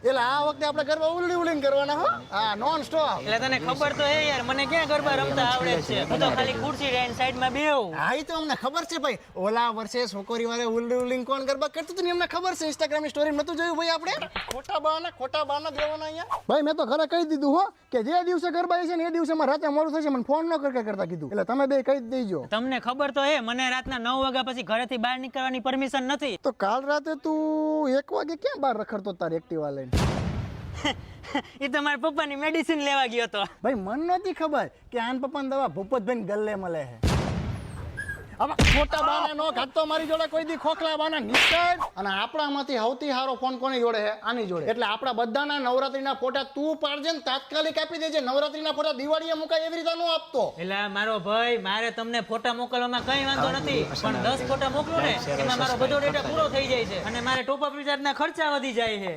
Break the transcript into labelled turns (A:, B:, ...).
A: એટલે આ વખતે આપણે ગરબા ઉલડી કરવાના હો. હા, નોન સ્ટોપ.
B: એટલે તને ખબર તો હે યાર, મને ક્યાં ગરબા રમતા આવડે છે. હું તો ખાલી ખુરશી લઈને સાઈડમાં બેહું.
A: હા, ઈ તો અમને ખબર છે ભાઈ. ઓલા વર્ષે છોકરી વાળે ઉલડી કોણ ગરબા કરતું હતું ને અમને ખબર છે. ઇન્સ્ટાગ્રામની સ્ટોરી નતું જોયું ભાઈ આપણે? ખોટા બહાના દેવાના અહીંયા. ભાઈ મેં તો ઘરે કહી દીધું હો કે જે દિવસે ગરબા છે ને એ દિવસે મારે રાતે મોડું થશે, મને ફોન ન કરતા કીધું. એટલે તમે બે કહી દેજો.
B: તમને ખબર તો હે મને રાતના 9 વાગ્યા પછી ઘરેથી બહાર નીકળવાની પરમિશન નથી.
A: તો કાલ રાતે તું 1 વાગે ક્યાં બહાર રખડતો તાર એક્ટિવા લઈને?
B: એ તો મારા પપ્પાની મેડિસિન લેવા ગયો હતો.
A: ભાઈ મન નહોતી ખબર કે આન પપ્પાની દવા ભૂપતભાઈ ગલ્લે મળે છે. હવે ખોટા બાના નો ઘાટતો મારી જોડે કોઈ દી ખોખલા બાના નીકળ. અને આપણામાંથી સૌથી સારો ફોન કોની જોડે છે? આની જોડે. એટલે આપણા બધાના નવરાત્રીના ફોટા તું પાડજે ને તાત્કાલિક આપી દેજે. નવરાત્રીના ફોટા દિવાળીએ મુકાય એવી રીતે નો આપતો.
B: એટલે મારો ભાઈ, મારે તમને ફોટા મોકલવામાં કઈ વાંધો નથી, પણ 10 ફોટા મોકલો ને એમાં મારો બધો ડેટા પૂરો થઈ જાય છે અને મારે ટોપ અપ રિચાર્જના ખર્ચા વધી જાય છે.